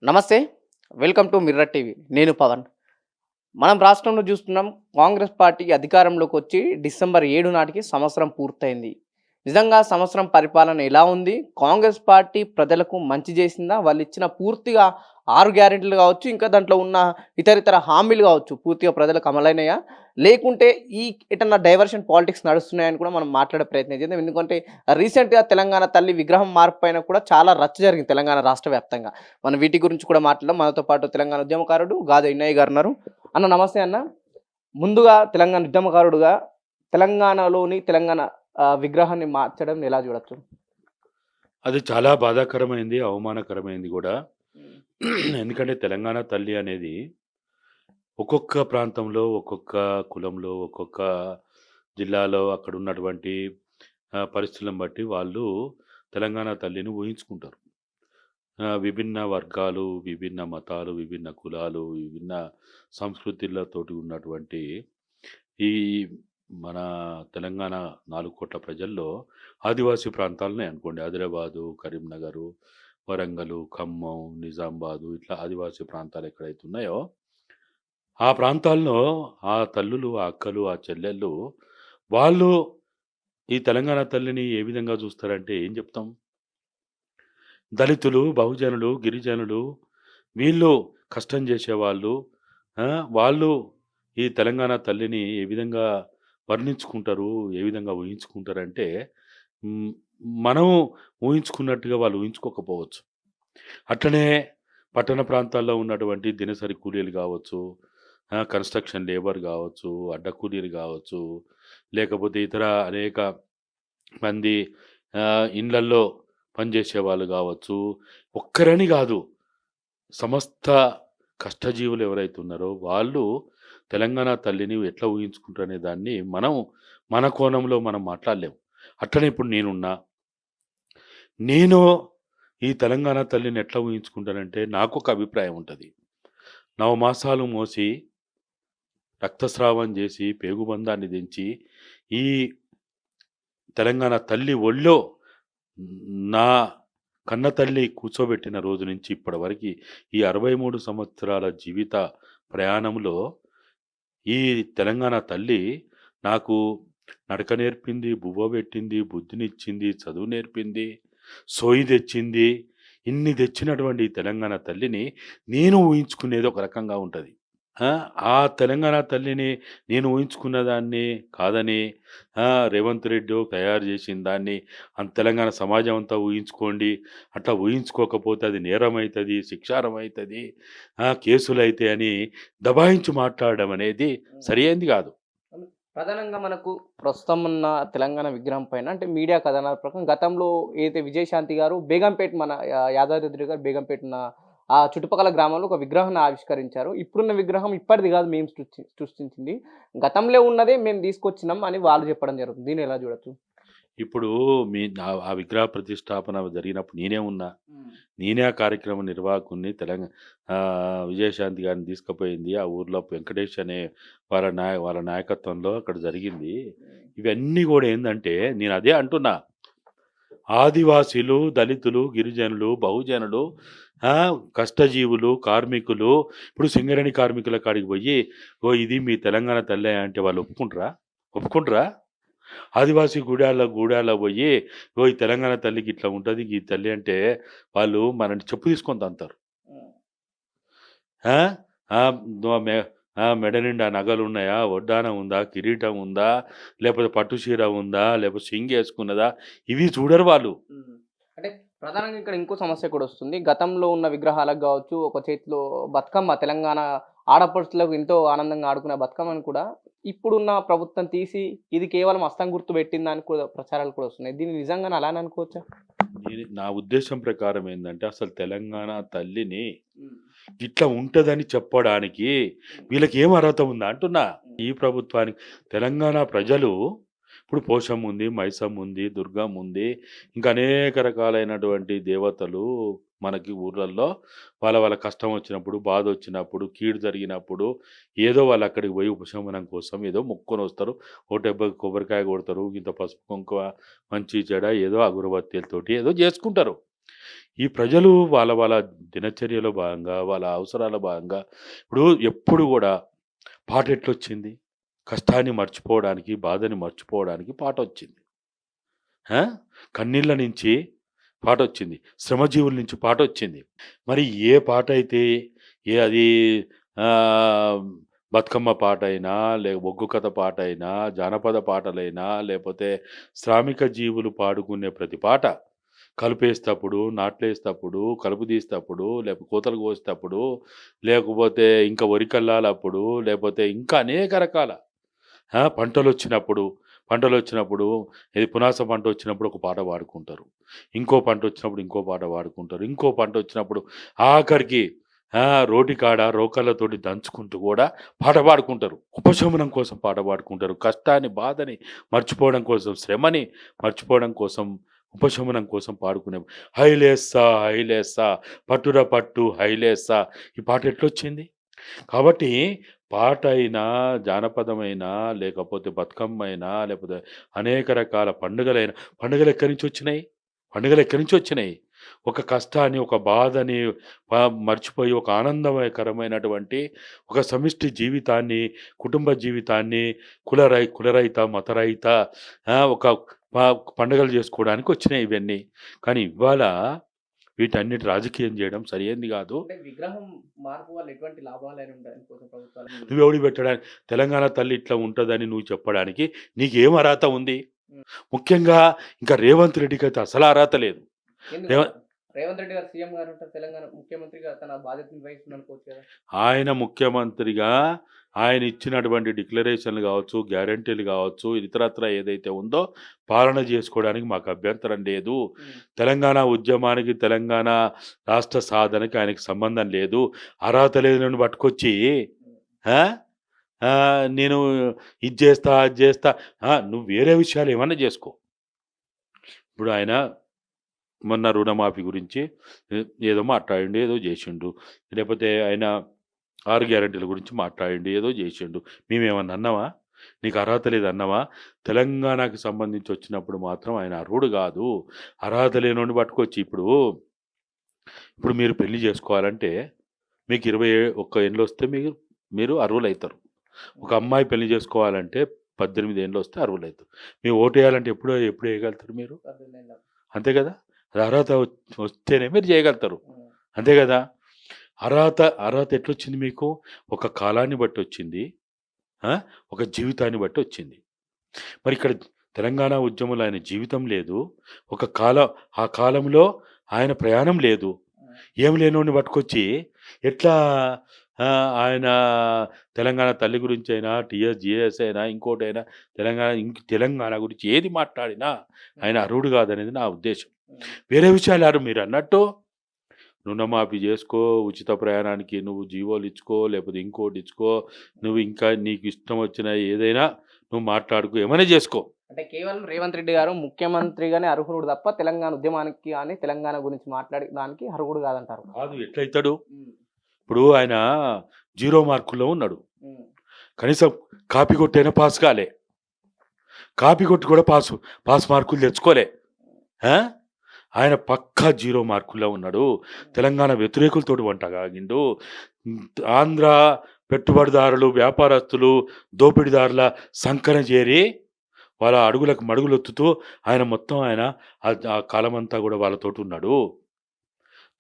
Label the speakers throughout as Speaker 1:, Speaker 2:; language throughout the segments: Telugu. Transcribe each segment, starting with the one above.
Speaker 1: నమస్తే. Welcome to mirror TV. నేను పవన్. మనం రాష్ట్రంలో చూస్తున్నాం కాంగ్రెస్ పార్టీ అధికారంలోకొచ్చి డిసెంబర్ 7 నాటికి సంవత్సరం పూర్తయింది. నిజంగా సంవత్సరం పరిపాలన ఎలా ఉంది? కాంగ్రెస్ పార్టీ ప్రజలకు మంచి చేసిందా? వాళ్ళిచ్చిన పూర్తిగా 6 గ్యారెంటీలు కావచ్చు, ఇంకా దాంట్లో ఉన్న ఇతరితర హామీలు కావచ్చు, పూర్తిగా ప్రజలకు అమలైనయా? లేకుంటే ఈ ఎటన్నా డైవర్షన్ పాలిటిక్స్ నడుస్తున్నాయని కూడా మనం మాట్లాడే ప్రయత్నం చేద్దాం. ఎందుకంటే రీసెంట్‌గా తెలంగాణ తల్లి విగ్రహం మార్పు పైన కూడా చాలా రచ్చ జరిగింది తెలంగాణ రాష్ట్ర వ్యాప్తంగా. మనం వీటి గురించి కూడా మాట్లాడదాం. మనతో పాటు తెలంగాణ ఉద్యమకారుడు గాదె ఇన్నయ్య గారు ఉన్నారు. అన్న నమస్తే అన్న. ముందుగా తెలంగాణ ఉద్యమకారుడుగా తెలంగాణలోని తెలంగాణ విగ్రహాన్ని మార్చడం ఎలా చూడొచ్చు?
Speaker 2: అది చాలా బాధాకరమైంది, అవమానకరమైంది గూడా. ఎందుకంటే తెలంగాణ తల్లి అనేది ఒక్కొక్క ప్రాంతంలో, ఒక్కొక్క కులంలో, ఒక్కొక్క జిల్లాలో అక్కడున్నటువంటి పరిస్థితులను బట్టి వాళ్ళు తెలంగాణ తల్లిని ఊహించుకుంటారు. విభిన్న వర్గాలు, విభిన్న మతాలు, విభిన్న కులాలు, విభిన్న సంస్కృతులతోటి ఉన్నటువంటి ఈ మన తెలంగాణ 4,00,00,000 ప్రజల్లో ఆదివాసీ ప్రాంతాలున్నాయి అనుకోండి. ఆదిలాబాదు, కరీంనగరు, వరంగలు, ఖమ్మం, నిజామాబాదు ఇట్లా ఆదివాసీ ప్రాంతాలు ఎక్కడైతే ఉన్నాయో, ఆ ప్రాంతాల్లో ఆ తల్లులు, ఆ అక్కలు, ఆ చెల్లెళ్ళు వాళ్ళు ఈ తెలంగాణ తల్లిని ఏ విధంగా చూస్తారంటే ఏం చెప్తాం? దళితులు, బహుజనులు, గిరిజనులు వీళ్ళు కష్టం చేసేవాళ్ళు. ఆ! వాళ్ళు ఈ తెలంగాణ తల్లిని ఏ విధంగా వర్ణించుకుంటారు, ఏ విధంగా ఊహించుకుంటారంటే, హ్మ్, మనం ఊహించుకున్నట్టుగా వాళ్ళు ఊహించుకోకపోవచ్చు. అట్లనే పట్టణ ప్రాంతాల్లో ఉన్నటువంటి దినసరి కూలీలు గావచ్చు, కన్‌స్ట్రక్షన్ లేబర్ గావచ్చు, అడ్డ కూలీలు గావచ్చు, లేకపోతే ఇతర అనేక మంది ఇండ్లల్లో పనిచేసేవాళ్ళు గావచ్చు. ఒక్కరని గాదు. సమస్త కష్టజీవులు ఎవరైతే ఉన్నారో వాళ్ళు తెలంగాణ తల్లిని ఎట్లా ఊహించుకుంటారనే దాన్ని మనం మన కోణంలో మనం మాట్లాడలేము. అట్లనే ఇప్పుడు నేనున్నా. నేను ఈ తెలంగాణ తల్లిని ఎట్లా ఊహించుకుంటానంటే నాకొక అభిప్రాయం ఉంటది. నవమాసాలు మోసి, రక్తస్రావం జేసి, పేగుబంధాన్ని దించి, ఈ తెలంగాణ తల్లి ఒళ్ళో నా కన్న తల్లి కూర్చోబెట్టిన రోజు నుంచి ఇప్పటివరకి ఈ 63 సంవత్సరాల జీవిత ప్రయాణంలో ఈ తెలంగాణ తల్లి నాకు నడక నేర్పింది, బువ్వ పెట్టింది, బుద్ధినిచ్చింది, చదువు నేర్పింది, సోయి తెచ్చింది. ఇన్ని తెచ్చినటువంటి ఈ తెలంగాణ తల్లిని నేను ఊహించుకునేది ఒక రకంగా ఉంటది. ఆ! ఆ తెలంగాణ తల్లిని నేను ఊహించుకున్న దాన్ని కాదని రేవంత్ రెడ్డో తయారు చేసిన దాన్ని తెలంగాణ సమాజం అంతా ఊహించుకోండి. అట్లా ఊహించుకోకపోతే అది నేరమైతది, శిక్షార్హమైతది, కేసులైతాయి అని దబాయించి మాట్లాడడం అనేది సరియైంది గాదు.
Speaker 1: ప్రధానంగా మనకు ప్రస్తుతం ఉన్న తెలంగాణ విగ్రహం పైన అంటే మీడియా కథనాల ప్రకారం గతంలో ఏదైతే విజయశాంతి గారు బేగంపేట మన యాదాద్రి గారు బేగంపేట ఉన్న ఆ చుట్టుపక్కల గ్రామంలో ఒక విగ్రహాన్ని ఆవిష్కరించారు. ఇప్పుడున్న విగ్రహం ఇప్పటిది కాదు మేము సృష్టించింది. గతంలో ఉన్నదే మేము తీసుకొచ్చినాం అని వాళ్ళు చెప్పడం జరుగుతుంది. దీన్ని ఎలా చూడొచ్చు?
Speaker 2: ఇప్పుడు ఆ విగ్రహ ప్రతిష్టాపన జరిగినప్పుడు నేనే ఉన్నా. నేనే ఆ కార్యక్రమ నిర్వాహకుడిని. విజయశాంతి గారిని తీసుకుపోయింది. ఆ ఊర్లో వెంకటేష్ అనే వాళ్ళ నాయకత్వంలో అక్కడ జరిగింది. ఇవన్నీ గూడా ఏందంటే నేనదే అంటున్నా. ఆదివాసీలు, దళితులు, గిరిజనులు, బహుజనులు, కష్టజీవులు, కార్మికులు ఇప్పుడు సింగరేణి కార్మికుల కాడికి బోయి, "ఓహ్! ఇది మీ తెలంగాణ తల్లే" అంటే వాళ్ళు ఒప్పుకుంటరా? ఒప్పుకుంటరా? ఆదివాసీ గూడాల్లో బోయి, "ఓహ్! ఈ తెలంగాణ తల్లికి ఇట్లా ఉంటది. ఈ తల్లి" అంటే వాళ్ళు మనల్ని చెప్పు తీసుకొని తంతారు. ఆ! ఆహ్, దో మె మెడ నిండా నగలున్నాయా? వడ్డానం ఉందా? కిరీటం ఉందా? లేపోతే పట్టు చీర ఉందా? లేపోతే సింగేసుకున్నదా? ఇవి చూడరు వాళ్ళు.
Speaker 1: అంటే ప్రధానంగా ఇక్కడ ఇంకో సమస్య కూడా వస్తుంది. గతంలో ఉన్న విగ్రహాలకు గావచ్చు, ఒక చేతిలో బతుకమ్మ తెలంగాణ ఆడపడుచులకు ఎంతో ఆనందంగా ఆడుకునే బతుకమ్మను కూడా ఇప్పుడున్న ప్రభుత్వం తీసి ఇది కేవలం హస్తం గుర్తు పెట్టిందని కూడా ప్రచారాలు కూడా వస్తున్నాయి. దీన్ని నిజంగానే అలానే అనుకోవచ్చా?
Speaker 2: నా ఉద్దేశం ప్రకారం ఏందంటే, అసలు తెలంగాణ తల్లిని ఇట్లా ఉంటదని చెప్పడానికి వీళ్ళకేం అర్హత ఉందా అంటున్నా. ఈ ప్రభుత్వానికి తెలంగాణ ప్రజలు ఇప్పుడు పోషమ్మ ఉంది, మైసమ్మ ఉంది, దుర్గమ్మ ఉంది. ఇంకా అనేక రకాలైనటువంటి దేవతలు మనకి ఊర్లల్లో వాళ్ళ కష్టం వచ్చినప్పుడు, బాధొచ్చినప్పుడు, కీడు జరిగినప్పుడు ఏదో వాళ్ళు అక్కడికి పోయి ఉపశమనం కోసం ఏదో మొక్కొనొస్తారు. ఓ దెబ్బ కొబ్బరికాయ కొడతారు. ఇంత పసుపు, కుంకుమ, మంచి చెడ ఏదో అగరబత్తీలతోటి ఏదో జేసుకుంటారు. ఈ ప్రజలు వాళ్ళ వాళ్ళ దినచర్యలో భాగంగా, వాళ్ళ అవసరాల భాగంగా ఇప్పుడు ఎప్పుడు గూడా పాట ఎట్లొచ్చింది? కష్టాన్ని మర్చిపోవడానికి, బాధని మర్చిపోవడానికి పాటొచ్చింది. ఆ! కన్నీళ్ళ నుంచి పాటొచ్చింది. శ్రమజీవుల నుంచి పాటొచ్చింది. మరి ఏ పాటైతే అది ఆహ్, బతుకమ్మ పాటైనా, ఒగ్గు కథ పాటైనా, జానపద పాటలైనా, లేపోతే శ్రామిక జీవులు పాడుకునే ప్రతి పాట కలుపేసేటప్పుడు, నాట్లేసేటప్పుడు, కలుపు తీసేటప్పుడు, కోతలు కోసేటప్పుడు, లేకపోతే ఇంకా వరి కల్లాలప్పుడు, లేపోతే ఇంకా అనేక రకాల పంటలొచ్చినప్పుడు, పంటలొచ్చినప్పుడు ఇది పునాస పంటొచ్చినప్పుడు ఒక పాట పాడుకుంటారు. ఇంకో పంటొచ్చినప్పుడు ఇంకో పాట పాడుకుంటారు. ఇంకో పంటొచ్చినప్పుడు ఆఖరికి రోటి కాడ రోకళ్ళతోటి దంచుకుంటూ గూడా పాట పాడుకుంటారు. ఉపశమనం కోసం పాట పాడుకుంటారు. కష్టాన్ని, బాధని మర్చిపోవడం కోసం, శ్రమని మర్చిపోవడం కోసం, ఉపశమనం కోసం పాడుకునే హైలేస్సా హైలేస్సా పట్టుర పట్టు హైలేస్సా ఈ పాట ఎట్లొచ్చింది? కాబట్టి పాటైనా, జానపదమైనా, లేకపోతే బతుకమ్మయినా, లేకపోతే అనేక రకాల పండుగలైన పండుగలెక్కడి నుంచొచ్చినాయి? పండుగలెక్కడి నుంచొచ్చినాయి? ఒక కష్టాన్ని, ఒక బాధని మర్చిపోయి ఒక ఆనందమయకరమైనటువంటి ఒక సమిష్టి జీవితాన్ని, కుటుంబ జీవితాన్ని కులరహిత, మతరహిత ఒక ప పండుగలు జేసుకోవడానికి వచ్చినాయి ఇవన్నీ. కానీ ఇవాళ వీటన్నిటి రాజకీయం జేయడం సరైంది గాదు.
Speaker 1: అంటే విగ్రహం మార్పు వల్ల ఎటువంటి లాభాలైనా ఉంటాయనుకోవచ్చు ప్రభుత్వాలు.
Speaker 2: నువ్వెవడికి పెట్టడానికి తెలంగాణ తల్లి ఇట్లా ఉంటదని నువ్వు చెప్పడానికి నీకేం అర్హత ఉంది?
Speaker 1: హ్మ్.
Speaker 2: ముఖ్యంగా ఇంకా రేవంత్ రెడ్డికైతే అసలు అర్హత లేదు.
Speaker 1: ఎందుకు?
Speaker 2: రేవ
Speaker 1: రేవంత్ రెడ్డి గారు సీఎం గారు ఉంటారు. తెలంగాణ ముఖ్యమంత్రిగా తన బాధ్యతను నిర్వహిస్తుందనుకోవచ్చు కదా!
Speaker 2: ఆయన ముఖ్యమంత్రిగా ఆయన ఇచ్చినటువంటి డిక్లరేషన్‌లు గావచ్చు, గ్యారంటీలు గావచ్చు, ఇతరత్రా ఏదైతే ఉందో పాలన జేసుకోవడానికి మాకు అభ్యంతరం లేదు.
Speaker 1: హ్మ్.
Speaker 2: తెలంగాణ ఉద్యమానికి, తెలంగాణ రాష్ట్ర సాధనకి ఆయనకి సంబంధం లేదు. అర్హత లేనోడిని పట్టుకొచ్చి ఆ! నేను ఇది జేస్తా, అది జేస్తా నువ్వు వేరే విషయాలు ఏమన్నా జేసుకో. ఇప్పుడు ఆయన మొన్న రుణమాఫీ గురించి ఏదో మాట్లాడిండు, ఏదో జేసిండు. లేపోతే ఆయన 6 గ్యారంటీల గురించి మాట్లాడిండు, ఏదో జేసిండు. మేమేమన్నా అన్నామా? నీకు అర్హత లేదన్నామా? తెలంగాణకి సంబంధించి వచ్చినప్పుడు మాత్రం ఆయన అర్హుడు గాదు. అర్హత లేనోడిని పట్టుకొచ్చి ఇప్పుడు మీరు పెళ్లి జేసుకోవాలంటే మీకు 21 ఏండ్లొస్తే మీరు అర్హులైతరు. ఒక అమ్మాయి పెళ్లి జేసుకోవాలంటే 18 ఏండ్లొస్తే అర్హులైతరు. మీరు ఓటేయాలంటే ఎప్పుడు ఏయగలుగుతారు మీరు?
Speaker 1: 18 ఏళ్ళ.
Speaker 2: అంతే గదా! అది అర్హత వస్తేనే మీరు జేయగలుగుతారు.
Speaker 1: హ్మ్.
Speaker 2: అంతే గదా! అర్హత ఎట్లొచ్చింది మీకు? ఒక కాలాన్ని బట్టొచ్చింది. ఆ! ఒక జీవితాన్ని బట్టొచ్చింది. మరిక్కడ తెలంగాణ ఉద్యమంలో ఆయన జీవితం లేదు. ఒక కాలం ఆ కాలంలో ఆయన ప్రయాణం లేదు.
Speaker 1: హ్మ్.
Speaker 2: ఏం లేనోడిని పట్టుకొచ్చి ఎట్లా ఆయన తెలంగాణ తల్లి గురించైనా, టీఎస్ అయినా, ఇంకోటైనా తెలంగాణ గురించి ఏది మాట్లాడినా ఆయన అర్హుడు కాదనేది నా ఉద్దేశం.
Speaker 1: హ్మ్.
Speaker 2: వేరే విషయాలు మీరన్నట్టు రుణమాఫీ జేసుకో, ఉచిత ప్రయాణానికి నువ్వు జీవోలు ఇచ్చుకో, లేకపోతే ఇంకోటి ఇచ్చుకో, నువ్వు ఇంకా నీకు ఇష్టం వచ్చిన ఏదైనా నువ్వు మాట్లాడుకో, ఏమైనా జేసుకో.
Speaker 1: అంటే కేవలం రేవంత్ రెడ్డి గారు ముఖ్యమంత్రిగానే అర్హుడు తప్ప తెలంగాణ ఉద్యమానికి గాని, తెలంగాణ గురించి మాట్లాడే దానికి అర్హుడు కాదంటారు.
Speaker 2: కాదు ఎట్లయితాడు?
Speaker 1: హ్మ్.
Speaker 2: ఇప్పుడు ఆయన 0 మార్కుల్లో ఉన్నాడు.
Speaker 1: హ్మ్.
Speaker 2: కనీసం కాపీ కొట్టైనా పాస్ కాలే. కాపీ కొట్టి కూడా పాస్ మార్కులు తెచ్చుకోలే. ఆ! ఆయన పక్కా 0 మార్కుల్లో ఉన్నాడు. తెలంగాణ వ్యతిరేకులతోటి వంటగాగిండు. హ్మ్. ఆంధ్ర పెట్టుబడిదారులు, వ్యాపారస్తులు, దోపిడీదారుల సంకన చేరి వాళ్ళ అడుగులకు మడుగులొత్తుతూ ఆయన మొత్తం ఆ కాలమంతా గూడా వాళ్ళతోటున్నాడు.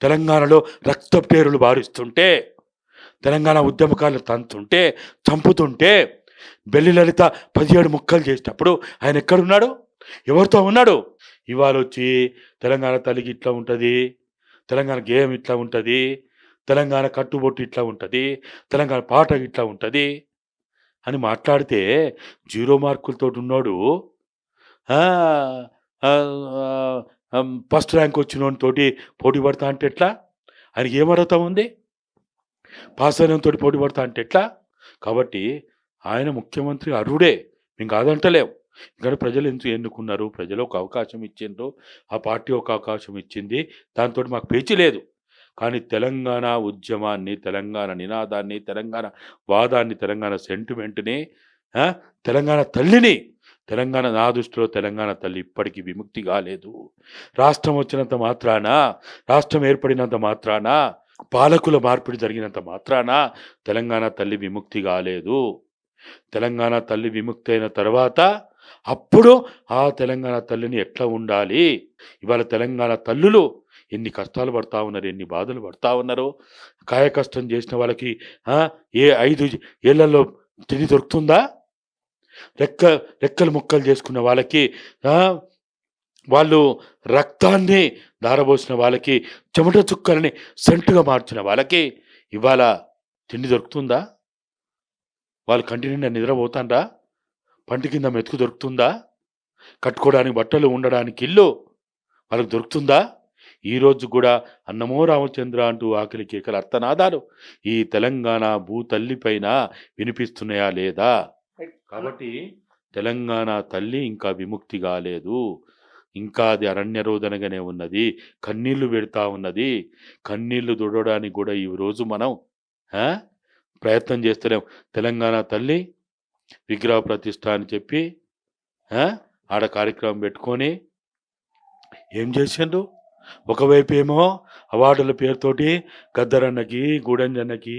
Speaker 2: తెలంగాణలో రక్తపు బారిస్తుంటే, తెలంగాణ ఉద్యమకారులు తంతుంటే, చంపుతుంటే, బెల్లి లలిత 17 ముక్కలు చేసేటప్పుడు ఆయనెక్కడున్నాడు? ఎవరితో ఉన్నాడు? ఇవాళొచ్చి తెలంగాణ తల్లికి ఇట్లా ఉంటది. తెలంగాణ గేయం ఇట్లా ఉంటది. తెలంగాణ కట్టుబొట్టు ఇట్లా ఉంటది. తెలంగాణ పాట ఇట్లా ఉంటది అని మాట్లాడితే 0 మార్కులతోటున్నోడు ఆహ్, ఆహ్, ఫస్ట్ ర్యాంక్ వచ్చినోనితోటి పోటీ పడతా అంటే ఎట్లా? ఆయనకి ఏం అర్హత ఉంది? పాస్ అయినోనితోటి పోటీ పడతా అంటే ఎట్లా? కాబట్టి ఆయన ముఖ్యమంత్రి అర్హుడే. మేము కాదంటలేం. ఎందుకంటే ప్రజలు ఎన్నుకున్నారు. ప్రజలు ఒక అవకాశం ఇచ్చిండ్రు. ఆ పార్టీ ఒక అవకాశం ఇచ్చింది. దాంతోటి మాకు పేచీ లేదు. కానీ తెలంగాణ ఉద్యమాన్ని, తెలంగాణ నినాదాన్ని, తెలంగాణ వాదాన్ని, తెలంగాణ సెంటిమెంట్‌ని ఆ! తెలంగాణ తల్లిని, నా దృష్టిలో తెలంగాణ తల్లి ఇప్పటికీ విముక్తి కాలేదు. రాష్ట్రం వచ్చినంత మాత్రాన, రాష్ట్రం ఏర్పడినంత మాత్రాన, పాలకుల మార్పిడి జరిగినంత మాత్రాన తెలంగాణ తల్లి విముక్తి కాలేదు. తెలంగాణ తల్లి విముక్తి అయిన తర్వాత అప్పుడు ఆ తెలంగాణ తల్లిని ఎట్లా ఉండాలి, ఇవాళ తెలంగాణ తల్లులు ఎన్ని కష్టాలు పడతా ఉన్నారు, ఎన్ని బాధలు పడతా ఉన్నారు. కాయకష్టం చేసిన వాళ్ళకి ఏ 5 ఏళ్లలో తిండి దొరుకుతుందా? రెక్కలు ముక్కలు చేసుకున్న వాళ్ళకి, వాళ్ళు రక్తాన్ని ధారపోసిన వాళ్ళకి, చెమట చుక్కల్ని సెంటుగా మార్చిన వాళ్ళకి ఇవాళ తిండి దొరుకుతుందా? వాళ్ళు కంటి నిండా నిద్రపోతాండ్రా? పంటి కింద మెతుకు దొరుకుతుందా? కట్టుకోవడానికి బట్టలు, ఉండడానికి ఇల్లు వాళ్ళకి దొరుకుతుందా? ఈరోజు కూడా అన్నమో రామచంద్ర అంటూ ఆకలి కేకల అర్థనాదాలు ఈ తెలంగాణ భూతల్లి పైన వినిపిస్తున్నాయా లేదా? కాబట్టి తెలంగాణ తల్లి ఇంకా విముక్తి కాలేదు. ఇంకా అది అరణ్య రోదనగానే ఉన్నది, కన్నీళ్లు పెడతా ఉన్నది. కన్నీళ్లు తుడవడానికి కూడా ఈ రోజు మనం ప్రయత్నం చేస్తలేం. తెలంగాణ తల్లి విగ్రహ ప్రతిష్ఠ అని చెప్పి ఆడ కార్యక్రమం పెట్టుకొని ఏం చేసిండ్రు? ఒకవైపు ఏమో అవార్డుల పేరుతోటి గద్దరన్నకి, గూడంజన్నకి,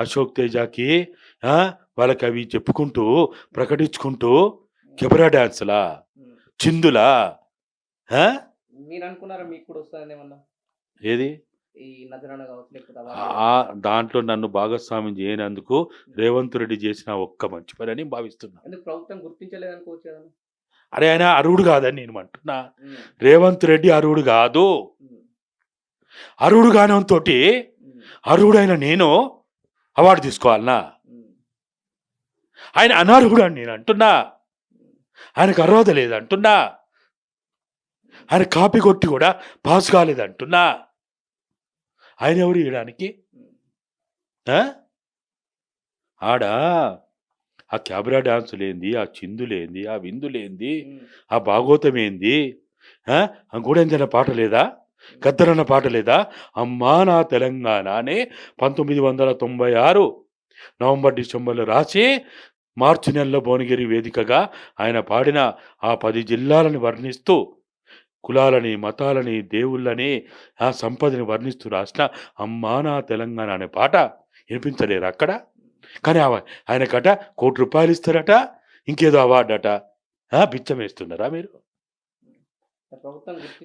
Speaker 2: అశోక్ తేజాకి వాళ్ళకి అవి చెప్పుకుంటూ ప్రకటించుకుంటూ కెమెరా డాన్సులా, చిందులా?
Speaker 1: మీరు అనుకున్నారా మీకు కూడా వస్తుందని ఏమన్నా?
Speaker 2: ఏది
Speaker 1: ఈ నజరాన కావచ్చు, లేకపోతే
Speaker 2: దాంట్లో నన్ను భాగస్వామ్యం చేయనందుకు రేవంత్ రెడ్డి చేసిన ఒక్క మంచి పని అని భావిస్తున్నా.
Speaker 1: ఎందుకు ప్రభుత్వం గుర్తించలేదనుకోవచ్చు కదా?
Speaker 2: అరే ఆయన అర్హుడు కాదని నేను అంటున్నా. రేవంత్ రెడ్డి అర్హుడు కాదు. అర్హుడు కానంతో అర్హుడైన నేను అవార్డు తీసుకోవాలనా? ఆయన అనర్హుడు అని నేను అంటున్నా. ఆయనకు అర్హత లేదంటున్నా. ఆయన కాపీ కొట్టి కూడా పాస్ కాలేదంటున్నా. ఆయన ఎవరు ఇవ్వడానికి? ఆడ ఆ కెమెరా డాన్స్ లేంది, ఆ చిందులేంది, ఆ విందులేంది, ఆ భాగోతం ఏంది, ఆ గూడెంజన పాట లేదా, గద్దరన్న పాట లేదా? అమ్మా నా తెలంగాణ అని 1996 నవంబర్ డిసెంబర్లో రాసి మార్చి నెలలో భువనగిరి వేదికగా ఆయన పాడిన ఆ 10 జిల్లాలను వర్ణిస్తూ, కులాలని, మతాలని, దేవుళ్ళని, ఆ సంపదని వర్ణిస్తూ రాసిన అమ్మా నా తెలంగాణ అనే పాట వినిపించలేరు అక్కడ? కానీ ఆయనకట ₹1 కోటి ఇస్తారట, ఇంకేదో అవార్డు అట. బిచ్చం వేస్తున్నారా మీరు?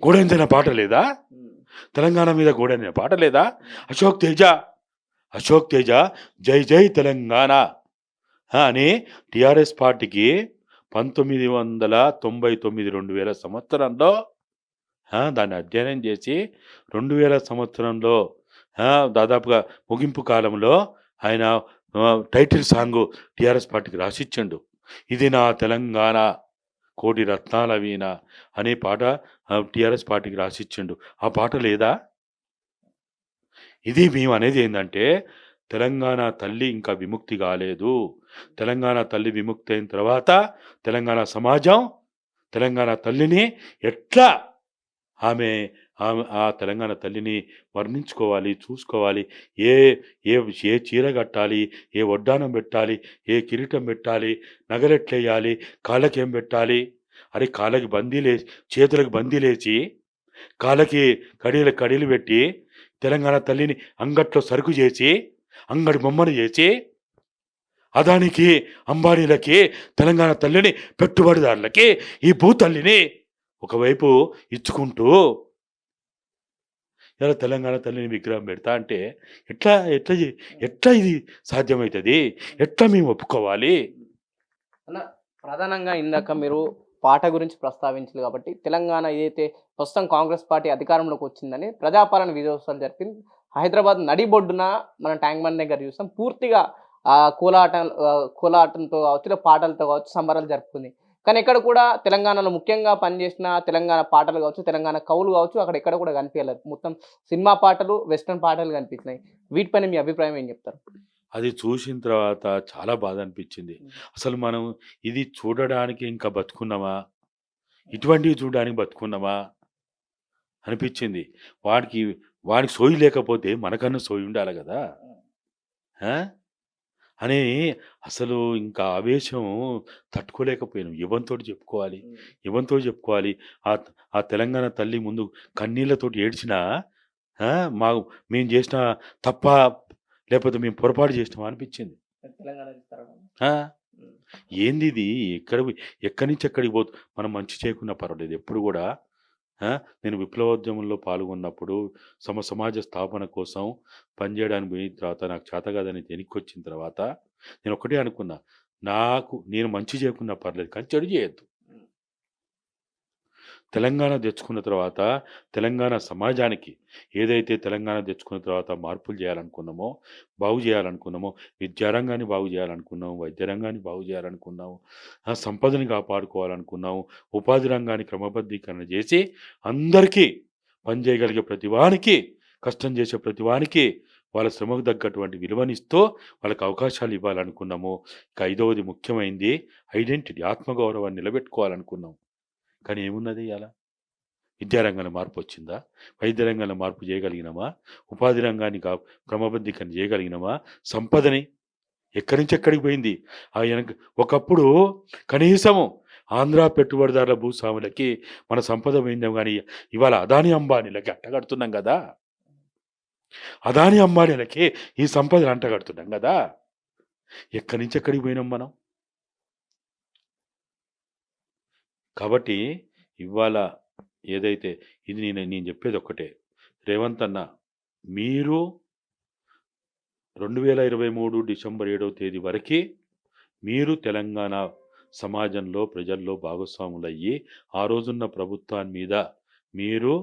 Speaker 2: గూడెంజన పాట లేదా? తెలంగాణ మీద గూడెంజన పాట లేదా? అశోక్ తేజ జై జై తెలంగాణ అని టిఆర్ఎస్ పార్టీకి 1999 2000 సంవత్సరంలో దాన్ని అధ్యయనం చేసి 2000 సంవత్సరంలో దాదాపుగా ముగింపు కాలంలో ఆయన టైటిల్ సాంగ్ టిఆర్ఎస్ పార్టీకి రాసిచ్చిండు. ఇది నా తెలంగాణ కోటి రత్నాల వీణ అనే పాట టిఆర్ఎస్ పార్టీకి రాసిచ్చిండు. ఆ పాట లేదా? ఇది మేము అనేది ఏంటంటే తెలంగాణ తల్లి ఇంకా విముక్తి కాలేదు. తెలంగాణ తల్లి విముక్తి అయిన తర్వాత తెలంగాణ సమాజం తెలంగాణ తల్లిని ఎట్లా ఆమె ఆ తెలంగాణ తల్లిని వర్ణించుకోవాలి, చూసుకోవాలి. ఏ ఏ ఏ చీర కట్టాలి, ఏ వడ్డానం పెట్టాలి, ఏ కిరీటం పెట్టాలి, నగలెట్లేయాలి, కాళ్ళకేం పెట్టాలి, అరే కాళ్ళకి బందీలేసి, చేతులకు బందీలేసి, కాళ్ళకి కడీలు పెట్టి తెలంగాణ తల్లిని అంగట్లో సరుకు చేసి, అంగడి బొమ్మను చేసి, అదానికి అంబానీలకి తెలంగాణ తల్లిని పెట్టుబడిదారులకి ఈ భూతల్లిని ఒకవైపు ఇచ్చుకుంటూ ఇలా తెలంగాణ తల్లిని విగ్రహం పెడతా అంటే ఎట్లా ఎట్లా ఎట్లా ఇది సాధ్యమవుతుంది? ఎట్లా మేము ఒప్పుకోవాలి?
Speaker 1: అన్న, ప్రధానంగా ఇందాక మీరు పాట గురించి ప్రస్తావించారు కాబట్టి తెలంగాణ ఏదైతే ప్రస్తుతం కాంగ్రెస్ పార్టీ అధికారంలోకి వచ్చిందని ప్రజాపాలన విజయోత్సవాలు జరిపింది. హైదరాబాద్ నడిబొడ్డున మన ట్యాంక్ బండ్ దగ్గర చూస్తాం. పూర్తిగా కోలాటంతో కావచ్చు, పాటలతో కావచ్చు సంబరాలు జరుపుకుంది. కానీ ఎక్కడ కూడా తెలంగాణలో ముఖ్యంగా పనిచేసిన తెలంగాణ పాటలు కావచ్చు, తెలంగాణ కవులు కావచ్చు, అక్కడ ఎక్కడ కూడా కనిపించలేదు. మొత్తం సినిమా పాటలు, వెస్ట్రన్ పాటలు కనిపించినాయి. వీటిపైన మీ అభిప్రాయం ఏం చెప్తారు?
Speaker 2: అది చూసిన తర్వాత చాలా బాధ అనిపించింది. అసలు మనం ఇది చూడడానికి ఇంకా బతుకున్నామా? ఇటువంటివి చూడడానికి బతుకున్నామా అనిపించింది. వాడికి సోయి లేకపోతే మనకన్నా సోయి ఉండాలి కదా. అని అసలు ఇంకా ఆవేశం తట్టుకోలేకపోయాను. ఎవనితోటి చెప్పుకోవాలి? ఎవనితో చెప్పుకోవాలి? ఆ తెలంగాణ తల్లి ముందు కన్నీళ్లతోటి ఏడ్చినా ఆ! మా మేము చేసిన తప్పా? లేకపోతే మేము పొరపాటు చేసినామా అనిపించింది.
Speaker 1: తెలంగాణ ఇస్తారా?
Speaker 2: ఆ! ఏందిది? ఎక్కడి నుంచి ఎక్కడికి మనం మంచి చేయకున్నా పర్వాలేదు. ఎప్పుడు గూడా ఆ! నేను విప్లవోద్యమంలో పాల్గొన్నప్పుడు సమాజ స్థాపన కోసం పనిజేయడానికి పోయిన తర్వాత నాకు చేత కాదని వెనక్కొచ్చిన తర్వాత నేను ఒకటే అనుకున్నా. నేను మంచి చేయకున్నా పర్లేదు కానీ చెడు చేయొద్దు. తెలంగాణ తెచ్చుకున్న తర్వాత తెలంగాణ సమాజానికి ఏదైతే తెలంగాణ తెచ్చుకున్న తర్వాత మార్పులు చేయాలనుకున్నామో, బాగు చేయాలనుకున్నామో, విద్యారంగాన్ని బాగు చేయాలనుకున్నాము, వైద్య రంగాన్ని బాగు చేయాలనుకున్నాము, సంపదని కాపాడుకోవాలనుకున్నాము, ఉపాధి రంగాన్ని క్రమబద్ధీకరణ చేసి అందరికీ పని చేయగలిగే ప్రతి వానికి, కష్టం చేసే ప్రతి వానికి వాళ్ళ శ్రమకు తగ్గటువంటి విలువనిస్తూ వాళ్ళకి అవకాశాలు ఇవ్వాలనుకున్నాము. ఇక ఐదవది ముఖ్యమైనది ఐడెంటిటీ, ఆత్మగౌరవాన్ని నిలబెట్టుకోవాలనుకున్నాం. కానీ ఏమున్నది ఇయాల? విద్యారంగంలో మార్పొచ్చిందా? వైద్య రంగంలో మార్పు చేయగలిగినామా? ఉపాధి రంగాన్ని క్రమబద్ధీకరణ చేయగలిగినామా? సంపదని ఎక్కడి నుంచి ఎక్కడికి పోయింది? ఒకప్పుడు కనీసము ఆంధ్ర పెట్టుబడిదారుల భూస్వాములకి మన సంపద పోయిందేమో గానీ, ఇవాళ అదానీ అంబానీలకి అంటగడుతున్నాం గదా! అదానీ అంబానీలకి ఈ సంపదను అంటగడుతున్నాం గదా! ఎక్కడి నుంచి ఎక్కడికి పోయినాం మనం? కాబట్టి ఇవాళ ఏదైతే ఇది నేను చెప్పేది ఒక్కటే. రేవంత్ అన్న, మీరు 2023 డిసెంబర్ 7వ తేదీ వరకి మీరు తెలంగాణ సమాజంలో, ప్రజల్లో భాగస్వాములయ్యి, ఆ రోజున్న ప్రభుత్వాన్ని మీద మీరు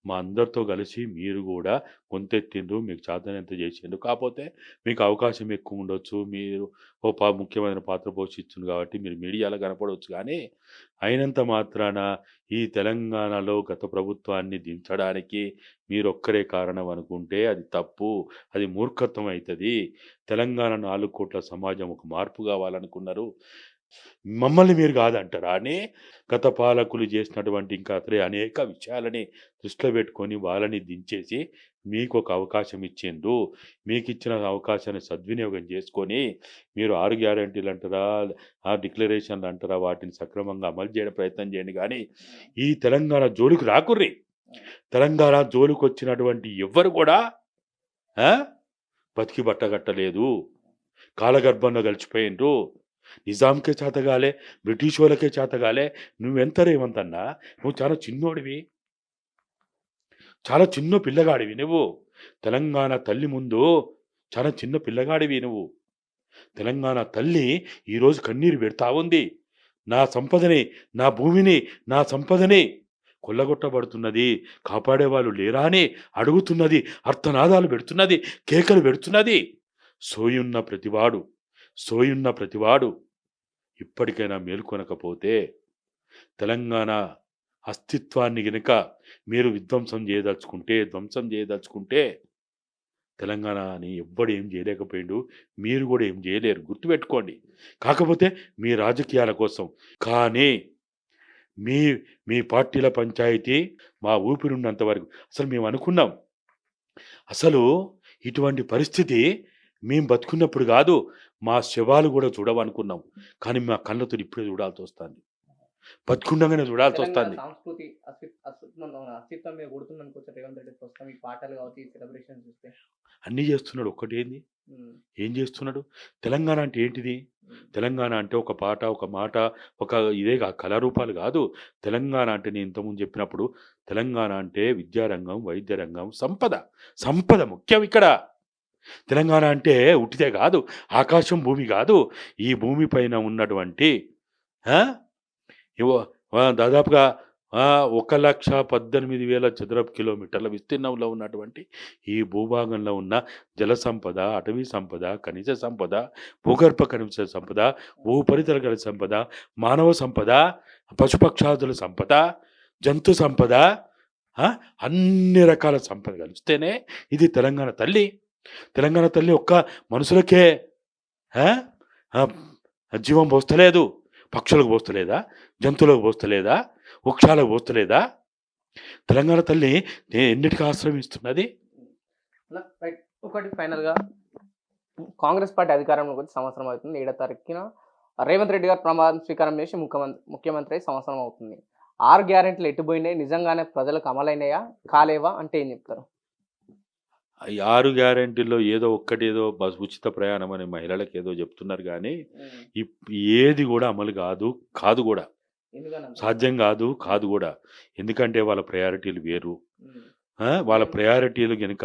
Speaker 2: మా అందరితో కలిసి మీరు గూడా గొంతెత్తిండ్రు. మీకు చేతనైనంత చేసిండ్రు. కాపోతే మీకు అవకాశం ఎక్కువ ఉండొచ్చు. మీరు ముఖ్యమైన పాత్ర పోషించిండ్రు కాబట్టి మీరు మీడియాలో కనపడవచ్చు గానీ, అయినంత మాత్రాన ఈ తెలంగాణలో గత ప్రభుత్వాన్ని దించడానికి మీరొక్కరే కారణం అనుకుంటే అది తప్పు. అది మూర్ఖత్వం అయితది. తెలంగాణ 4,00,00,000 సమాజం ఒక మార్పు కావాలనుకున్నారు. మమ్మల్ని మీరు కాదంటారా అని గత పాలకులు చేసినటువంటి ఇంకా అతడే అనేక విషయాలని దృష్టిలో పెట్టుకొని వాళ్ళని దించేసి మీకు ఒక అవకాశం ఇచ్చిండ్రు. మీకు ఇచ్చిన అవకాశాన్ని సద్వినియోగం చేసుకొని మీరు 6 గ్యారంటీలు అంటారా, ఆ డిక్లరేషన్లు అంటారా, వాటిని సక్రమంగా అమలు చేయడం ప్రయత్నం చేయండి. కానీ ఈ తెలంగాణ జోలికి రాకుర్రి. తెలంగాణ జోలికి వచ్చినటువంటి ఎవ్వరు కూడా ఆ, బతికి బట్టగట్టలేదు. కాలగర్భంలో కలిసిపోయిండ్రు. నిజాంకే చేతగాలే, బ్రిటిష్ వాళ్ళకే చేతగాలే. నువ్వెంత రేవంతన్నా, నువ్వు చాలా చిన్నోడివి, చాలా చిన్న పిల్లగాడివి నువ్వు. తెలంగాణ తల్లి ముందు చాలా చిన్న పిల్లగాడివి నువ్వు. తెలంగాణ తల్లి ఈరోజు కన్నీరు పెడతా ఉంది. నా సంపదని, నా భూమిని, నా సంపదని కొల్లగొట్టబడుతున్నది, కాపాడేవాళ్ళు లేరా అని అడుగుతున్నది, అర్థనాదాలు పెడుతున్నది, కేకలు పెడుతున్నది. సోయున్న ప్రతివాడు, సోయున్న ప్రతివాడు ఇప్పటికైనా మేల్కొనకపోతే తెలంగాణ అస్తిత్వాన్ని గనుక మీరు ధ్వంసం చేయదలుచుకుంటే తెలంగాణని ఎవ్వడు ఏం చేయలేకపోయిండు. మీరు కూడా ఏం చేయలేరు, గుర్తుపెట్టుకోండి. కాకపోతే మీ రాజకీయాల కోసం. కానీ మీ మీ పార్టీల పంచాయతీ మా ఊపిరున్నంత వరకు అసలు మేము అనుకున్నాం, అసలు ఇటువంటి పరిస్థితి మేము బతుకున్నప్పుడు కాదు, మా శవాలు కూడా చూడవనుకున్నాం. కానీ మా కళ్ళతో ఇప్పుడే చూడాల్సి వస్తుంది, బతుకుండగానే చూడాల్సి
Speaker 1: తెలంగాణ
Speaker 2: వస్తుంది.
Speaker 1: సంస్కృతి అస్తిత్వం మీద కొడుతుందనుకోవచ్చు రేవంత్ రెడ్డి ప్రస్తుతం ఈ పాటలు కావచ్చు, ఈ సెలబ్రేషన్ చూస్తే.
Speaker 2: అన్నీ చేస్తున్నాడు, ఒక్కటేంది
Speaker 1: ఉమ్,
Speaker 2: ఏం చేస్తున్నాడు? తెలంగాణ అంటే ఏంటిది? తెలంగాణ అంటే ఒక పాట, ఒక మాట, ఒక కళారూపాలు కాదు. తెలంగాణ అంటే నేను ఇంతకుముందు చెప్పినప్పుడు తెలంగాణ అంటే విద్యారంగం, వైద్య రంగం, సంపద. సంపద ముఖ్యం ఇక్కడ. తెలంగాణ అంటే ఉట్టిదే కాదు, ఆకాశం భూమి కాదు. ఈ భూమి పైన ఉన్నటువంటి ఆ, దాదాపుగా 1,18,000 చదరపు కిలోమీటర్ల విస్తీర్ణంలో ఉన్నటువంటి ఈ భూభాగంలో ఉన్న జల సంపద, అటవీ సంపద, ఖనిజ సంపద, భూగర్భ ఖనిజ సంపద, భూపరితల ఖనిజ సంపద, మానవ సంపద, పశుపక్షాదుల సంపద, జంతు సంపద, అన్ని రకాల సంపద కలిస్తేనే ఇది తెలంగాణ తల్లి. తెలంగాణ తల్లి ఒక్క మనుషులకే ఆ, ఆ, జీవం పోస్తలేదు. పక్షులకు పోస్తలేదా? జంతువులకు పోస్తలేదా? వృక్షాలకు పోస్తలేదా? తెలంగాణ తల్లి ఎన్నిటికి ఆశ్రమిస్తున్నది.
Speaker 1: రైట్. ఒకటి ఫైనల్గా కాంగ్రెస్ పార్టీ అధికారంలోకి వచ్చి సంవత్సరం అవుతుంది. 7వ తారీఖున రేవంత్ రెడ్డి గారు ప్రమాణ స్వీకారం చేసి ముఖ్యమంత్రి అయి సంవత్సరం అవుతుంది. 6 గ్యారెంటీలు ఎటుపోయినాయి? నిజంగానే ప్రజలకు అమలైనయా? కాలేవా? అంటే ఏం చెప్తారు?
Speaker 2: ఈ 6 గ్యారంటీల్లో ఏదో ఒక్కటేదో ఉచిత ప్రయాణం అని మహిళలకు ఏదో చెప్తున్నారు గానీ,
Speaker 1: హ్మ్.
Speaker 2: ఏది గూడా అమలు కాదు. కాదు గూడా.
Speaker 1: ఎందుకని అంటారు?
Speaker 2: సాధ్యం కాదు. కాదు గూడా. ఎందుకంటే వాళ్ళ ప్రయారిటీలు వేరు.
Speaker 1: హ్మ్.
Speaker 2: వాళ్ళ
Speaker 1: మేము
Speaker 2: ప్రయారిటీలు గనుక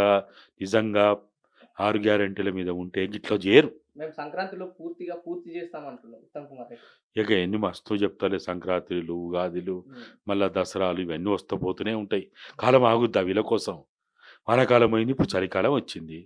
Speaker 2: నిజంగా 6 గ్యారంటీల మీద ఉంటే గిట్ల జేయరు.
Speaker 1: మేము సంక్రాంతిలో పూర్తి చేస్తామంటున్నాం ఉత్తమ్ కుమార్ రెడ్డి.
Speaker 2: ఇక ఎన్ని మస్తు చెప్తారులే సంక్రాంతులు, ఉగాదిలు,
Speaker 1: హ్మ్.
Speaker 2: మళ్ళా దసరాలు ఇవన్నీ వస్తూ పోతూనే ఉంటాయి. కాలం ఆగుద్దా వీళ్ళ కోసం? వానాకాలం అయింది. ఇప్పుడు చలికాలం వచ్చింది.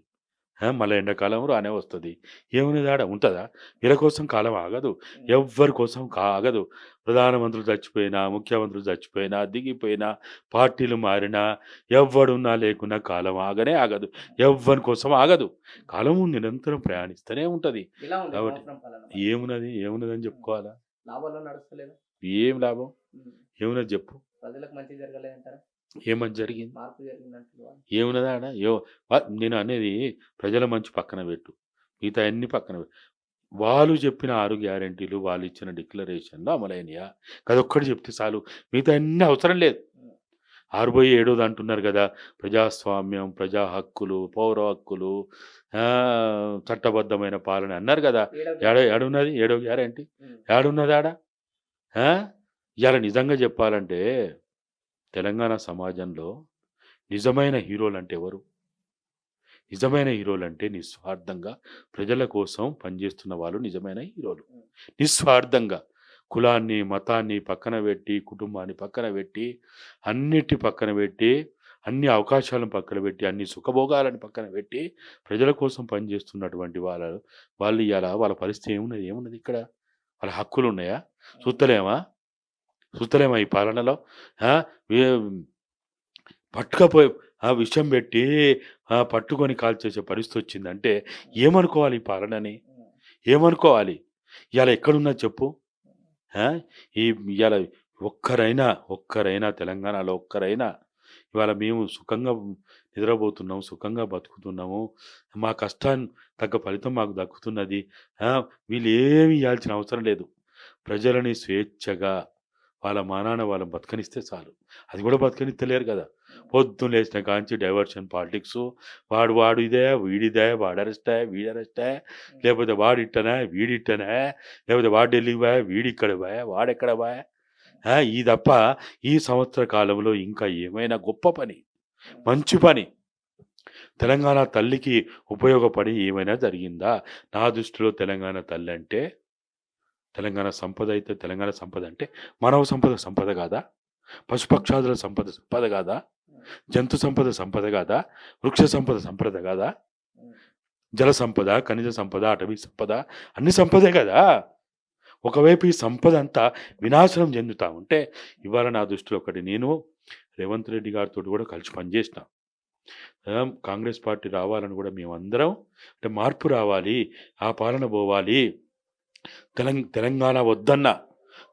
Speaker 2: మళ్ళా ఎండాకాలం రానే వస్తది. ఏమున్నది ఆడ ఉంటదా? వీళ్ళ కోసం కాలం ఆగదు.
Speaker 1: హ్మ్.
Speaker 2: ఎవ్వరి కోసం ఆగదు. ప్రధానమంత్రులు చచ్చిపోయినా, ముఖ్యమంత్రులు చచ్చిపోయినా, దిగిపోయినా, పార్టీలు మారినా, ఎవ్వడున్నా లేకున్నా కాలం ఆగనే ఆగదు. ఎవ్వని కోసం ఆగదు. కాలము నిరంతరం ప్రయాణిస్తూనే ఉంటది.
Speaker 1: ఇలా ఉంది
Speaker 2: కాబట్టి
Speaker 1: సంవత్సరం పాలన మరి.
Speaker 2: ఏమున్నదని
Speaker 1: హ్మ్.
Speaker 2: చెప్పుకోవాలా?
Speaker 1: లాభాల్లో నడుస్తలేదా?
Speaker 2: ఏం లాభం?
Speaker 1: హ్మ్.
Speaker 2: ఏమున్నది చెప్పు?
Speaker 1: ప్రజలకు మంచి జరగలేదంటారా?
Speaker 2: ఏమని జరిగింది?
Speaker 1: మార్పు జరిగిందంటున్నారా?
Speaker 2: ఏమున్నది ఆడ? నేను అనేది ప్రజల మంచి పక్కన పెట్టు. మిగతా అన్ని పక్కన పెట్టు. వాళ్ళు చెప్పిన 6 గ్యారంటీలు, వాళ్ళిచ్చిన డిక్లరేషన్‌లు అమలైనయా? గదొక్కటి చెప్తే చాలు. మిగతా అన్నీ అవసరం లేదు.
Speaker 1: హ్మ్.
Speaker 2: 6/7 అంటున్నారు గదా! ప్రజాస్వామ్యం, ప్రజా హక్కులు, పౌర హక్కులు, చట్టబద్ధమైన పాలన అన్నారు గదా!
Speaker 1: ఏడో గ్యారెంటీ.
Speaker 2: ఏడున్నది? ఏడో గ్యారంటీ?
Speaker 1: హ్మ్.
Speaker 2: ఏడున్నదాడ? ఆ! ఇయాల నిజంగా చెప్పాలంటే తెలంగాణ సమాజంలో నిజమైన హీరోలంటే ఎవరు? నిజమైన హీరోలంటే నిస్వార్థంగా ప్రజల కోసం పనిచేస్తున్న వాళ్ళు నిజమైన హీరోలు.
Speaker 1: హ్మ్.
Speaker 2: నిస్వార్థంగా కులాన్ని, మతాన్ని పక్కన పెట్టి, కుటుంబాన్ని పక్కన పెట్టి, అన్నిటి పక్కన పెట్టి, అన్ని అవకాశాలను పక్కన పెట్టి, అన్ని సుఖభోగాలను పక్కన పెట్టి, ప్రజల కోసం పనిచేస్తున్నటువంటి వాళ్ళు ఇయాల వాళ్ళ పరిస్థితి ఏమున్నది ఇక్కడ? వాళ్ళ హక్కులున్నాయా?
Speaker 1: హ్మ్.
Speaker 2: చూత్తలేమా? చూత్తలేమా ఈ పాలనలో? ఆ! వే పట్టుకపోయి విషం పెట్టి పట్టుకొని కాల్చేసే పరిస్థితొచ్చిందంటే ఏమనుకోవాలి ఈ పాలనని?
Speaker 1: హ్మ్.
Speaker 2: ఏమనుకోవాలి? ఇయాల ఎక్కడున్నది చెప్పు? ఆ! ఈ ఇయాల ఒక్కరైనా తెలంగాణలో ఒక్కరైనా ఇవాళ మేము సుఖంగా నిద్రపోతున్నాం, సుఖంగా బతుకుతున్నాము. మా కష్టానికి తగ్గ ఫలితం మాకు దక్కుతున్నది. ఆ! వీళ్ళేమి ఇయ్యాల్సిన అవసరం లేదు. ప్రజలని స్వేచ్ఛగా వాళ్ళ మానాన వాళ్ళని బతకనిస్తే చాలు. అది కూడా బతకనిత్తలేరు కదా! పొద్దున్న లేచిన కాంచి డైవర్షన్ పాలిటిక్సు. వాడు ఇదే, వీడిదే, వాడు అరెస్టే, వీడు అరెస్టే,
Speaker 1: హ్మ్.
Speaker 2: లేకపోతే వాడిట్టనే, వీడిట్టనే, లేకపోతే వాడు ఢిల్లీకి పాయె, వీడిక్కడికి పాయె, వాడెక్కడ పాయె. ఈ తప్ప ఈ సంవత్సర కాలంలో ఇంకా ఏమైనా గొప్ప పని,
Speaker 1: హ్మ్.
Speaker 2: మంచి పని తెలంగాణ తల్లికి ఉపయోగపడి ఏమైనా జరిగిందా? నా దృష్టిలో తెలంగాణ తల్లంటే తెలంగాణ సంపద అయితే తెలంగాణ సంపద అంటే మానవ సంపద సంపద కాదా? పశుపక్షాదుల సంపద సంపద కాదా?
Speaker 1: హ్మ్.
Speaker 2: జంతు సంపద సంపద కాదా? వృక్ష సంపద సంపద కాదా?
Speaker 1: హ్మ్.
Speaker 2: జల సంపద, ఖనిజ సంపద, అటవీ సంపద అన్ని సంపదే కదా! ఒకవైపు ఈ సంపద అంతా వినాశనం చెందుతా ఉంటే ఇవాళ నా దృష్టిలో ఒకటి నేను రేవంత్ రెడ్డి గారితోటి కూడా కలిసి పనిచేసిన. కాంగ్రెస్ పార్టీ రావాలని కూడా మేమందరం అంటే మార్పు రావాలి, ఆ పాలన పోవాలి, తెలంగాణ వద్దన్న,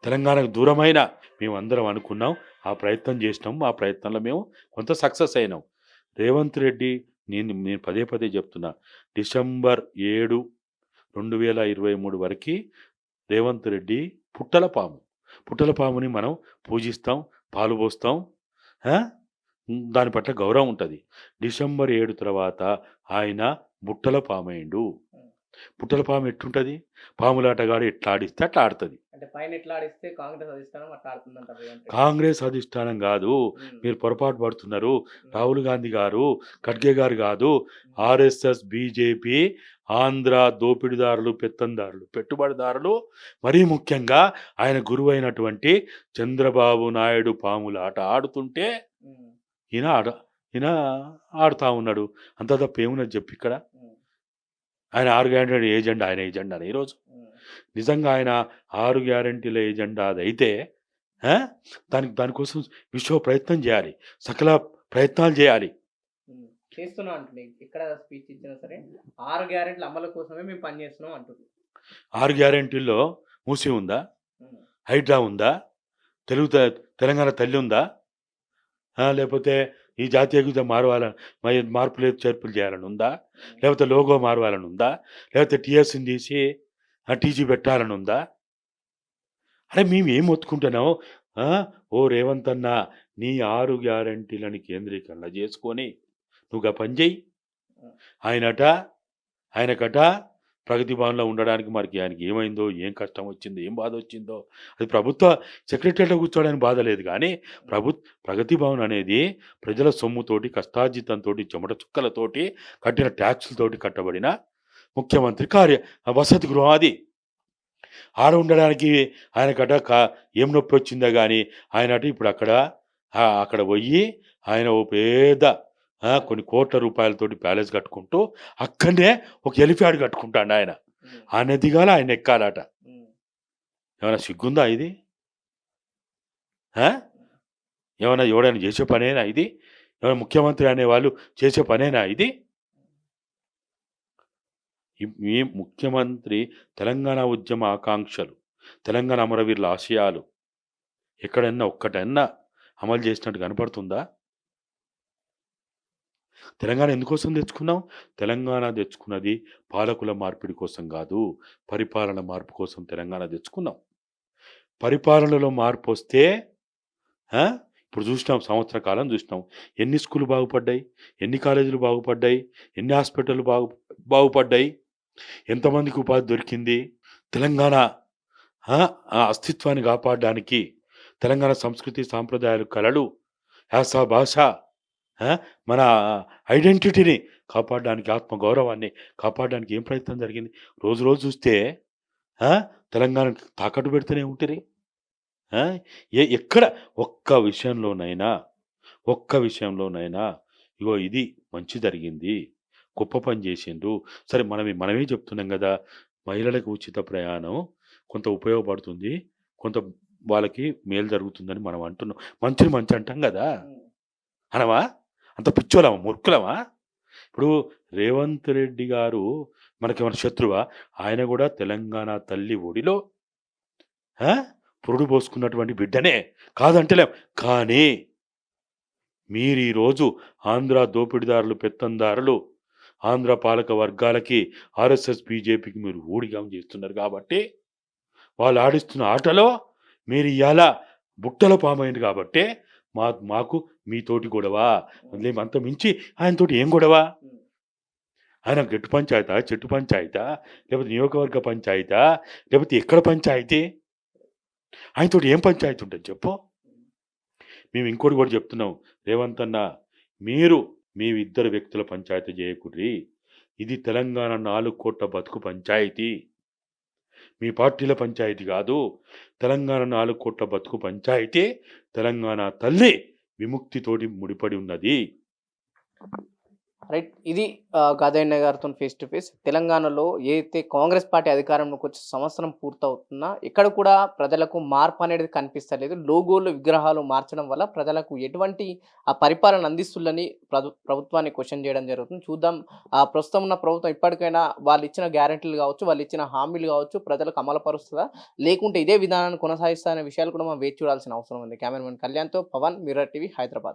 Speaker 2: తెలంగాణకు దూరమైన మేమందరం అనుకున్నాం. ఆ ప్రయత్నం చేసినాం. ఆ ప్రయత్నంలో మేము కొంత సక్సెస్ అయినాం. రేవంత్ రెడ్డి నేను పదే పదే చెప్తున్నా. డిసెంబర్ 7, 2023 వరకి రేవంత్ రెడ్డి పుట్టల పాము. పుట్టల పాముని మనం పూజిస్తాం, పాలు పోస్తాం. ఆ! దాని పట్ల గౌరవం ఉంటది. డిసెంబర్ 7 తర్వాత ఆయన బుట్టల పామయిండు.
Speaker 1: హ్మ్.
Speaker 2: పుట్టల పాము ఎట్టుంటది? పాములాటగాడు ఎట్లా ఆడిస్తే అట్లా ఆడతది.
Speaker 1: అంటే పైన ఎట్లా ఆడిస్తే కాంగ్రెస్ అధిష్టానం అట్లా ఆడుతుందంటారు రేవంత్ రెడ్డి.
Speaker 2: కాంగ్రెస్ అధిష్టానం గాదు.
Speaker 1: హ్మ్.
Speaker 2: మీరు పొరపాటు పడుతున్నారు.
Speaker 1: హ్మ్.
Speaker 2: రాహుల్ గాంధీ గారు, ఖడ్గే గారు గాదు.
Speaker 1: హ్మ్.
Speaker 2: ఆర్ఎస్ఎస్, బీజేపీ, ఆంధ్ర దోపిడిదారులు, పెత్తందారులు, పెట్టుబడిదారులు, మరీ ముఖ్యంగా ఆయన గురువైనటువంటి చంద్రబాబు నాయుడు పాముల ఆట ఆడుతుంటే
Speaker 1: హ్మ్.
Speaker 2: ఈయన ఆడ ఈయన ఆడుతా ఉన్నాడు. అంత తప్పేమున్నది జెప్పిక్కడ?
Speaker 1: హ్మ్.
Speaker 2: ఆయన 6 గ్యారంటీల ఏజెండా ఆయన ఎజెండానా ఈరోజు?
Speaker 1: హ్మ్.
Speaker 2: నిజంగా ఆయన 6 గ్యారంటీల ఎజెండా అదైతే ఆ! దానికోసం విశ్వ ప్రయత్నం జేయాలి. సకల ప్రయత్నాలు జేయాలి.
Speaker 1: హ్మ్. చేస్తున్నా అంటుండు. ఎక్కడ స్పీచ్ ఇచ్చినా సరే 6 గ్యారెంటీల అమలు కోసమే మేము పనిచేస్తున్నాం అంటుండు.
Speaker 2: 6 గ్యారంటీల్లో మూసి ఉందా?
Speaker 1: హ్మ్.
Speaker 2: హైడ్రా ఉందా? తెలుగు తెలంగాణ తల్లి ఉందా? లేపోతే ఈ జాతీయ గీతం మార్పులు చేర్పులు చేయాలని ఉందా? లేకపోతే లోగో మారవాలని ఉందా? లేకపోతే టీఎస్‌ని తీసి టీజీ పెట్టాలని ఉందా? అరే మేము ఏం మొత్తుకుంటున్నాం? ఆ! ఓ రేవంత్ అన్న నీ 6 గ్యారంటీలని కేంద్రీకరణ చేసుకొని నువ్వు పని చెయ్యి. ఆయనకట ప్రగతి భవన్‌లో ఉండడానికి మరి ఆయనకి ఏమైందో, ఏం కష్టం వచ్చిందో, ఏం బాధ వచ్చిందో, అది ప్రభుత్వ సెక్రటరీలో కూర్చోవడానికి బాధ లేదు కానీ ప్రగతి భవన్ అనేది ప్రజల సొమ్ముతోటి, కష్టార్జితంతోటి, చెమట చుక్కలతోటి, కట్టిన ట్యాక్సులతోటి కట్టబడిన ముఖ్యమంత్రి వసతి గృహం అది. ఆడ ఉండడానికి ఆయనకట ఏం నొప్పి వచ్చిందో కానీ ఆయనట ఇప్పుడు అక్కడ పోయి ఆయన ఓ పేద కొన్ని కోట్ల రూపాయలతోటి ప్యాలెస్ కట్టుకుంటూ అక్కడనే ఒక ఎలిఫ్యాడ్ కట్టుకుంటాడు ఆయన. ఆ నదిగాల ఆయన ఎక్కాలట. ఏమైనా సిగ్గుందా ఇది? ఏమైనా ఎవడైనా చేసే పనేనా ఇది? ఏమైనా ముఖ్యమంత్రి అనేవాళ్ళు చేసే పనేనా ఇది? ఈ ముఖ్యమంత్రి తెలంగాణ ఉద్యమ ఆకాంక్షలు, తెలంగాణ అమరవీరుల ఆశయాలు ఎక్కడన్నా ఒక్కటన్నా అమలు చేసినట్టు కనపడుతుందా? తెలంగాణ ఎందుకోసం తెచ్చుకున్నాం? తెలంగాణ తెచ్చుకున్నది పాలకుల మార్పిడి కోసం కాదు, పరిపాలన మార్పు కోసం తెలంగాణ తెచ్చుకున్నాం. పరిపాలనలో మార్పు వస్తే ఇప్పుడు చూసినాం, సంవత్సర కాలం చూసినాం. ఎన్ని స్కూళ్ళు బాగుపడ్డాయి, ఎన్ని కాలేజీలు బాగుపడ్డాయి, ఎన్ని హాస్పిటళ్ళు బాగుపడ్డాయి, ఎంతమందికి ఉపాధి దొరికింది. తెలంగాణ అస్తిత్వాన్ని కాపాడడానికి, తెలంగాణ సంస్కృతి సాంప్రదాయాలు, కళలు, యాస, భాష, మన ఐడెంటిటీని కాపాడడానికి, ఆత్మగౌరవాన్ని కాపాడడానికి ఏం ప్రయత్నం జరిగింది? రోజు రోజు చూస్తే తెలంగాణకి తాకట్టు పెడితేనే ఉంటుంది. ఎక్కడ ఒక్క విషయంలోనైనా ఇగో ఇది మంచి జరిగింది, గొప్ప పని చేసిండ్రు. సరే మనమే చెప్తున్నాం కదా, మహిళలకు ఉచిత ప్రయాణం కొంత ఉపయోగపడుతుంది, కొంత వాళ్ళకి మేలు జరుగుతుందని మనం అంటున్నాం. మంచి అంటాం కదా, అనవా? అంత పిచ్చోలమా, మూర్ఖులమా? ఇప్పుడు రేవంత్ రెడ్డి గారు మనకేమైనా శత్రువా? ఆయన కూడా తెలంగాణ తల్లి ఒడిలో పురుడు పోసుకున్నటువంటి బిడ్డనే, కాదంటలేం. కానీ మీరు ఈరోజు ఆంధ్ర దోపిడిదారులు, పెత్తందారులు, ఆంధ్ర పాలక వర్గాలకి, ఆర్ఎస్ఎస్ బీజేపీకి మీరు ఊడిగం చేస్తున్నారు కాబట్టి, వాళ్ళు ఆడిస్తున్న ఆటలో మీరు ఇవాళ బుట్టలో పామైంది కాబట్టి మాకు మీతోటి గొడవ, అంత మించి ఆయనతోటి ఏం గొడవ? ఆయన గట్టు పంచాయతా, చెట్టు పంచాయతా, లేకపోతే నియోజకవర్గ పంచాయతా, లేకపోతే ఎక్కడ పంచాయతీ? ఆయనతోటి ఏం పంచాయతీ ఉంటుంది చెప్పు? మేము ఇంకోటి కూడా చెప్తున్నాం, రేవంత్ అన్న మీరు మీ ఇద్దరు వ్యక్తుల పంచాయతీ చేయకుర్రి, ఇది తెలంగాణ 4 కోట్ల బతుకు పంచాయతీ, మీ పార్టీల పంచాయతీ కాదు. తెలంగాణ 4 కోట్ల బతుకు పంచాయతీ, తెలంగాణ తల్లి విముక్తితోటి ముడిపడి ఉన్నది.
Speaker 1: రైట్. ఇది గదయ్య గారితో ఫేస్ టు ఫేస్. తెలంగాణలో ఏదైతే కాంగ్రెస్ పార్టీ అధికారంలోకి వచ్చి సంవత్సరం పూర్తవుతున్నా ఇక్కడ కూడా ప్రజలకు మార్పు అనేది కనిపిస్తలేదు. లోగోలు, విగ్రహాలు మార్చడం వల్ల ప్రజలకు ఎటువంటి పరిపాలన అందిస్తుందని ప్రభుత్వాన్ని క్వశ్చన్ చేయడం జరుగుతుంది. చూద్దాం ప్రస్తుతం ఉన్న ప్రభుత్వం ఇప్పటికైనా వాళ్ళు ఇచ్చిన గ్యారెంటీలు కావచ్చు, వాళ్ళు ఇచ్చిన హామీలు కావచ్చు ప్రజలకు అమలుపరుస్తుందా, లేకుంటే ఇదే విధానాన్ని కొనసాగిస్తా అనే విషయాలు కూడా మనం వేచి చూడాల్సిన అవసరం ఉంది. కెమెరామెన్ కళ్యాణ్తో పవన్, మిర్రర్ టీవీ, హైదరాబాద్.